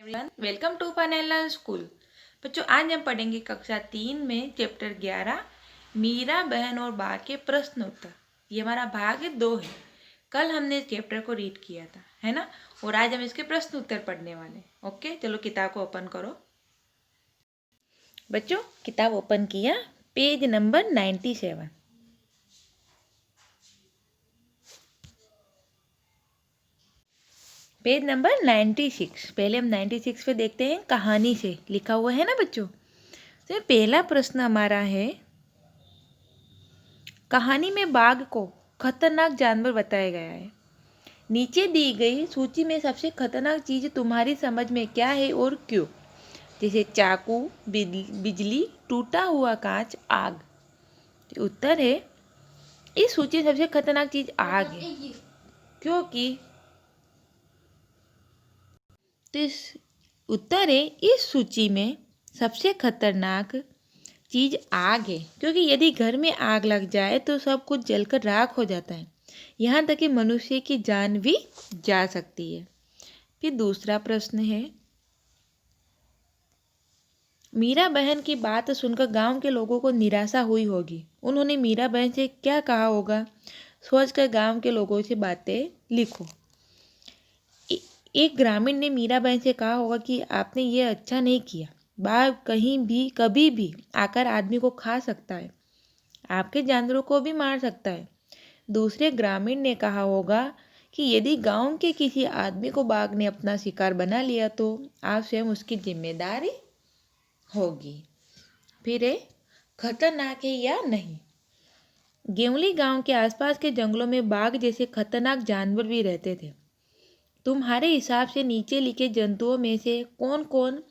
Everyone, welcome to Funela school. बच्चों, आज हम पढ़ेंगे कक्षा 3 में चैप्टर 11 मीरा बहन और बा के प्रश्न उत्तर। ये हमारा भाग 2 है। कल हमने इस चैप्टर को रीड किया था, है ना। और आज हम इसके प्रश्न उत्तर पढ़ने वाले हैं। ओके, चलो किताब को ओपन करो। बच्चों, किताब ओपन किया, पेज नंबर 97। Page number 96। पहले हम 96 पे देखते हैं, कहानी से लिखा हुआ है ना बच्चों। तो पहला प्रश्न हमारा है, कहानी में बाघ को खतरनाक जानवर बताया गया है। नीचे दी गई सूची में सबसे खतरनाक चीज तुम्हारी समझ में क्या है और क्यों? जैसे चाकू, बिजली, टूटा हुआ कांच, आग। तो उत्तर है, इस सूची में सबसे खतरनाक चीज आग है, क्योंकि तो इस उत्तर है, इस सूची में सबसे खतरनाक चीज आग है, क्योंकि यदि घर में आग लग जाए तो सब कुछ जलकर राख हो जाता है। यहाँ तक कि मनुष्य की जान भी जा सकती है। फिर दूसरा प्रश्न है, मीरा बहन की बात सुनकर गांव के लोगों को निराशा हुई होगी। उन्होंने मीरा बहन से क्या कहा होगा? सोचकर गांव के लोगों से बातें लिखो। एक ग्रामीण ने मीरा बहन से कहा होगा कि आपने ये अच्छा नहीं किया। बाघ कहीं भी कभी भी आकर आदमी को खा सकता है, आपके जानवरों को भी मार सकता है। दूसरे ग्रामीण ने कहा होगा कि यदि गांव के किसी आदमी को बाघ ने अपना शिकार बना लिया तो आप स्वयं उसकी जिम्मेदारी होगी। फिर खतरनाक है या नहीं? गेवली गांव के आसपास के जंगलों में बाघ जैसे खतरनाक जानवर भी रहते थे। तुम्हारे हिसाब से नीचे लिखे जंतुओं में से कौन कौन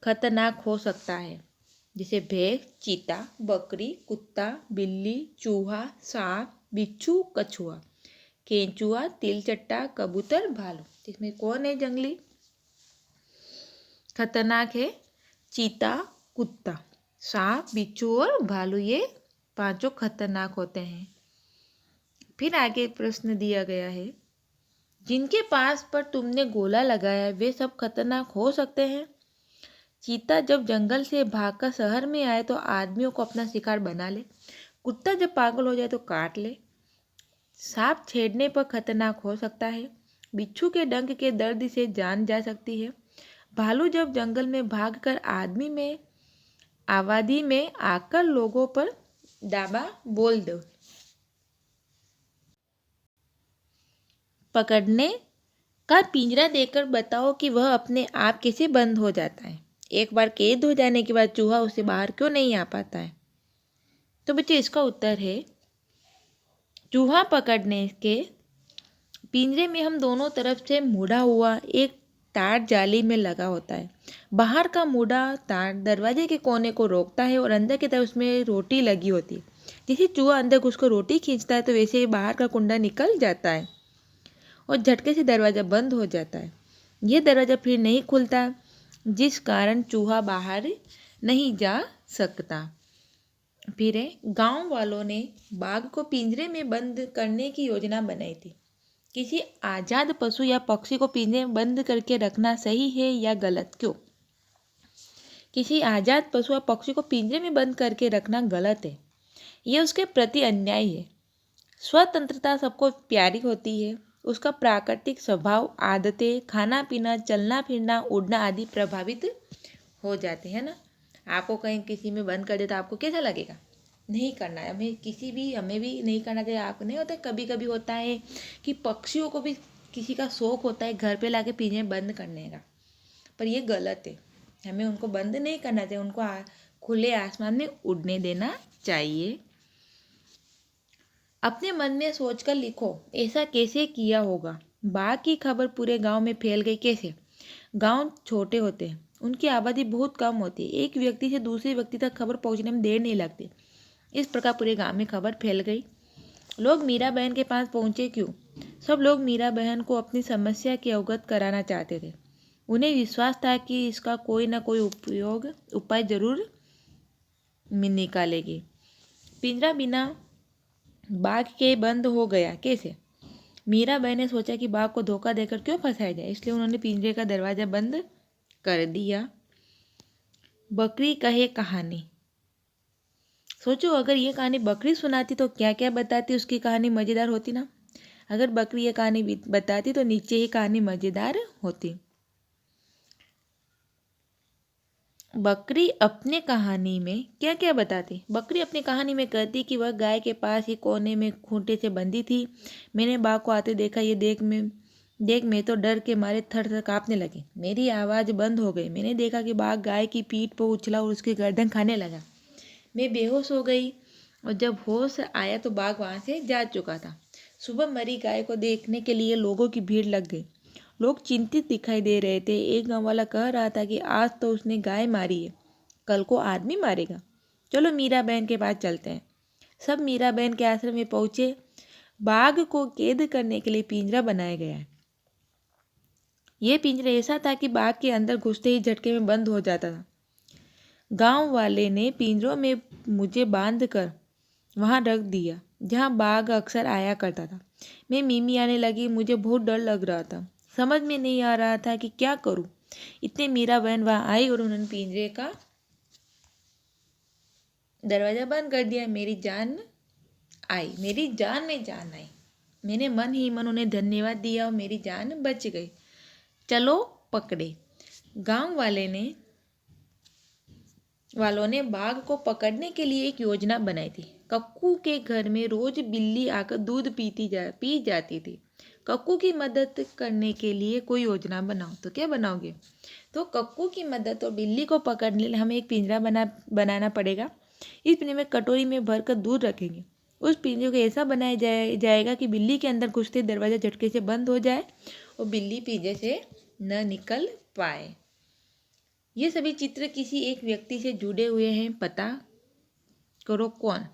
खतरनाक हो सकता है? जैसे भैंस, चीता, बकरी, कुत्ता, बिल्ली, चूहा, सांप, बिच्छू, कछुआ, केंचुआ, तिलचट्टा, कबूतर, भालू। इसमें कौन है जंगली खतरनाक है? चीता, कुत्ता, सांप, बिच्छू और भालू, ये पांचों खतरनाक होते हैं। फिर आगे प्रश्न दिया गया है, जिनके पास पर तुमने गोला लगाया वे सब खतरनाक हो सकते हैं। चीता जब जंगल से भागकर शहर में आए तो आदमियों को अपना शिकार बना ले। कुत्ता जब पागल हो जाए तो काट ले। सांप छेड़ने पर खतरनाक हो सकता है। बिच्छू के डंक के दर्द से जान जा सकती है। भालू जब जंगल में भागकर आबादी में आकर लोगों पर दावा बोल दो। पकड़ने का पिंजरा देकर बताओ कि वह अपने आप कैसे बंद हो जाता है। एक बार कैद हो जाने के बाद चूहा उसे बाहर क्यों नहीं आ पाता है? तो बच्चे, इसका उत्तर है, चूहा पकड़ने के पिंजरे में हम दोनों तरफ से मुड़ा हुआ एक तार जाली में लगा होता है। बाहर का मुड़ा तार दरवाजे के कोने को रोकता है और अंदर की तरफ उसमें रोटी लगी होती है। जैसे चूहा अंदर घुसकर रोटी खींचता है तो वैसे ही बाहर का कुंडा निकल जाता है और झटके से दरवाज़ा बंद हो जाता है। यह दरवाज़ा फिर नहीं खुलता, जिस कारण चूहा बाहर नहीं जा सकता। फिर गांव वालों ने बाघ को पिंजरे में बंद करने की योजना बनाई थी। किसी आज़ाद पशु या पक्षी को पिंजरे में बंद करके रखना सही है या गलत? क्यों? किसी आज़ाद पशु या पक्षी को पिंजरे में बंद करके रखना गलत है। यह उसके प्रति अन्याय है। स्वतंत्रता सबको प्यारी होती है। उसका प्राकृतिक स्वभाव, आदतें, खाना पीना, चलना फिरना, उड़ना आदि प्रभावित हो जाते हैं ना। आपको कहीं किसी में बंद कर दे तो आपको कैसा लगेगा? नहीं करना है हमें भी नहीं करना चाहिए। आपको नहीं होता, कभी कभी होता है कि पक्षियों को भी किसी का शौक होता है घर पे लाके पिंजरे में बंद करने का, पर ये गलत है। हमें उनको बंद नहीं करना चाहिए, उनको खुले आसमान में उड़ने देना चाहिए। अपने मन में सोचकर लिखो, ऐसा कैसे किया होगा? बाघ की खबर पूरे गांव में फैल गई कैसे? गांव छोटे होते हैं, उनकी आबादी बहुत कम होती है। एक व्यक्ति से दूसरे व्यक्ति तक खबर पहुंचने में देर नहीं लगती। इस प्रकार पूरे गांव में खबर फैल गई। लोग मीरा बहन के पास पहुंचे क्यों? सब लोग मीरा बहन को अपनी समस्या के अवगत कराना चाहते थे। उन्हें विश्वास था कि इसका कोई ना कोई उपाय जरूर निकालेगी। पिंजरा बिना बाघ के बंद हो गया कैसे? मीरा बहन ने सोचा कि बाघ को धोखा देकर क्यों फंसाया जाए, इसलिए उन्होंने पिंजरे का दरवाज़ा बंद कर दिया। बकरी कहे कहानी। सोचो अगर ये कहानी बकरी सुनाती तो क्या क्या बताती, उसकी कहानी मज़ेदार होती ना। अगर बकरी ये कहानी बताती तो नीचे ही कहानी मज़ेदार होती। बकरी अपने कहानी में क्या क्या बताती। बकरी अपनी कहानी में कहती कि वह गाय के पास ही कोने में खूंटे से बंधी थी। मैंने बाघ को आते देखा। ये देख मैं तो डर के मारे थर थर काँपने लगी। मेरी आवाज़ बंद हो गई। मैंने देखा कि बाघ गाय की पीठ पर उछला और उसकी गर्दन खाने लगा। मैं बेहोश हो गई और जब होश आया तो बाघ वहाँ से जा चुका था। सुबह मरी गाय को देखने के लिए लोगों की भीड़ लग गई। लोग चिंतित दिखाई दे रहे थे। एक गांव वाला कह रहा था कि आज तो उसने गाय मारी है, कल को आदमी मारेगा। चलो मीरा बहन के पास चलते हैं। सब मीरा बहन के आश्रम में पहुंचे। बाघ को कैद करने के लिए पिंजरा बनाया गया है। यह पिंजरा ऐसा था कि बाघ के अंदर घुसते ही झटके में बंद हो जाता था। गांव वाले ने पिंजरों में मुझे बांध कर वहाँ रख दिया जहाँ बाघ अक्सर आया करता था। मैं मिमी आने लगी। मुझे बहुत डर लग रहा था। समझ में नहीं आ रहा था कि क्या करूं। इतने मीरा बहन वहाँ आई और उन्होंने पिंजरे का दरवाज़ा बंद कर दिया। मेरी जान में जान आई। मैंने मन ही मन उन्हें धन्यवाद दिया और मेरी जान बच गई। चलो पकड़े। गांव वालों ने बाघ को पकड़ने के लिए एक योजना बनाई थी। कक्कू के घर में रोज बिल्ली आकर दूध पी जाती थी। कक्कू की मदद करने के लिए कोई योजना बनाओ। तो क्या बनाओगे? तो कक्कू की मदद और बिल्ली को पकड़ने के लिए हमें एक पिंजरा बनाना पड़ेगा। इस पिंजरे में कटोरी में भरकर दूध रखेंगे। उस पिंजरे को ऐसा बनाया जाएगा कि बिल्ली के अंदर घुसते दरवाज़ा झटके से बंद हो जाए और बिल्ली पिंजरे से न निकल पाए। ये सभी चित्र किसी एक व्यक्ति से जुड़े हुए हैं। पता करो कौन।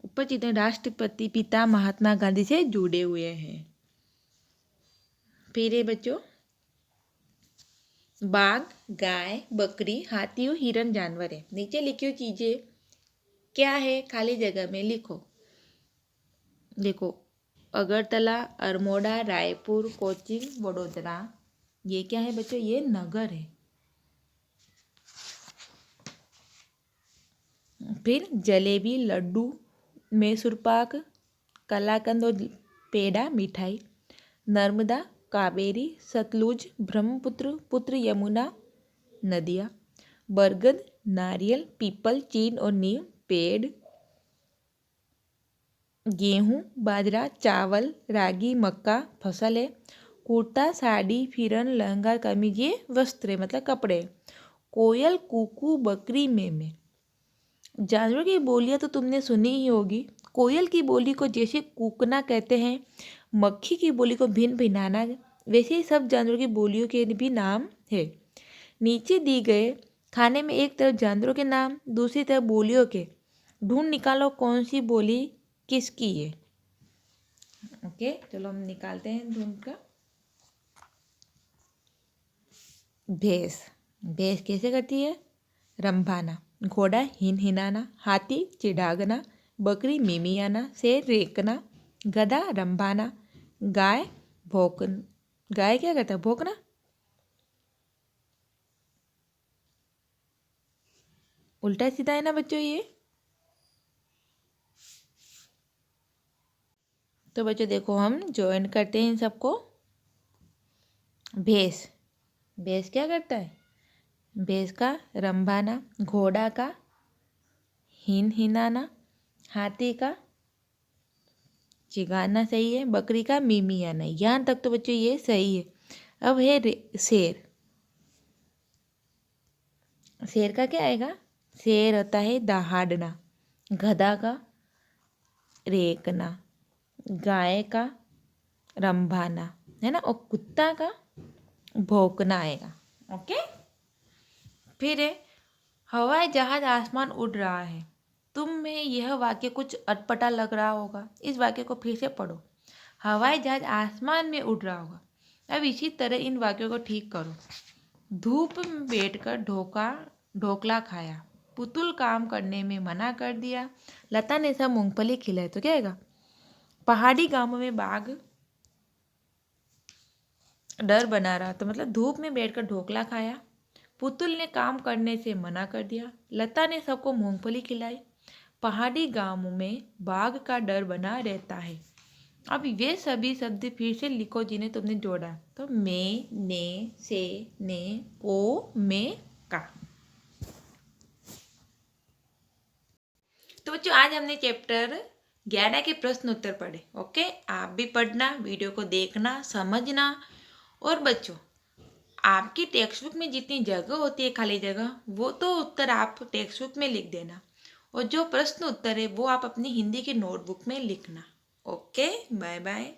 ऊपर चित्र राष्ट्रपति पिता महात्मा गांधी से जुड़े हुए हैं। फिर बच्चों, बाघ, गाय, बकरी, हाथी और हिरन जानवर है। नीचे लिखी चीजें क्या है? खाली जगह में लिखो। देखो, अगरतला, अरमोड़ा, रायपुर, कोचीन, वडोदरा। ये क्या है बच्चों? ये नगर है। फिर जलेबी, लड्डू, मैसूर पाक, कलाकंद और पेड़ा मिठाई। नर्मदा, कावेरी, सतलुज, ब्रह्मपुत्र, पुत्र, यमुना नदियाँ। बरगद, नारियल, पीपल, चीन और नीम पेड़। गेहूँ, बाजरा, चावल, रागी, मक्का फसल है। कुर्ता, साड़ी, फिरन, लहंगा, कमीज ये वस्त्र है, मतलब कपड़े। कोयल, कुकू, बकरी, मेमे। जानवर की बोलियां तो तुमने सुनी ही होगी। कोयल की बोली को जैसे कूकना कहते हैं, मक्खी की बोली को भिन भिनाना, वैसे ही सब जानवरों की बोलियों के भी नाम है। नीचे दी गए खाने में एक तरफ जानवरों के नाम, दूसरी तरफ बोलियों के। ढूंढ निकालो कौन सी बोली किसकी है। ओके, चलो हम निकालते हैं ढूंढ कर। भैंस। भैंस कैसे करती है? रंभाना। घोड़ा हिनहिनाना, हाथी चिढ़ागना, बकरी मिमियाना, शेर रेकना, गधा रंभाना, गाय भौंकन। गाय क्या करता है? भौंकना। उल्टा सीधा है ना बच्चों ये। तो बच्चों देखो, हम ज्वाइन करते हैं इन सबको। भैंस। भैंस क्या करता है? भैंस का रंभाना, घोड़ा का हिनहिनाना, हाथी का चिगाना सही है, बकरी का मिमियाना। यहाँ तक तो बच्चों ये सही है। अब है शेर। शेर का क्या आएगा? शेर होता है दहाड़ना, गधा का रेकना, गाय का रंभाना, है ना, और कुत्ता का भौंकना आएगा। ओके। फिर है हवाई जहाज आसमान उड़ रहा है। तुम में यह वाक्य कुछ अटपटा लग रहा होगा। इस वाक्य को फिर से पढ़ो। हवाई जहाज आसमान में उड़ रहा होगा। अब इसी तरह इन वाक्यों को ठीक करो। धूप में बैठकर ढोकला खाया। पुतुल काम करने में मना कर दिया। लता ने सब मूंगफली खिलाई। तो क्या आएगा? पहाड़ी गांवों में बाघ डर बना रहा, तो मतलब धूप में बैठकर ढोकला खाया। पुतुल ने काम करने से मना कर दिया। लता ने सबको मूंगफली खिलाई। पहाड़ी गांव में बाघ का डर बना रहता है। अब ये सभी शब्द फिर से लिखो जिन्हें तुमने जोड़ा। तो में, ने, से, ने, ओ, में, का। तो बच्चों आज हमने चैप्टर 11 के प्रश्न उत्तर पढ़े। ओके, आप भी पढ़ना, वीडियो को देखना, समझना। और बच्चों आपकी टेक्स्ट बुक में जितनी जगह होती है खाली जगह, वो तो उत्तर आप टेक्स्ट बुक में लिख देना, और जो प्रश्न उत्तर है वो आप अपनी हिंदी की नोटबुक में लिखना। Okay, bye bye.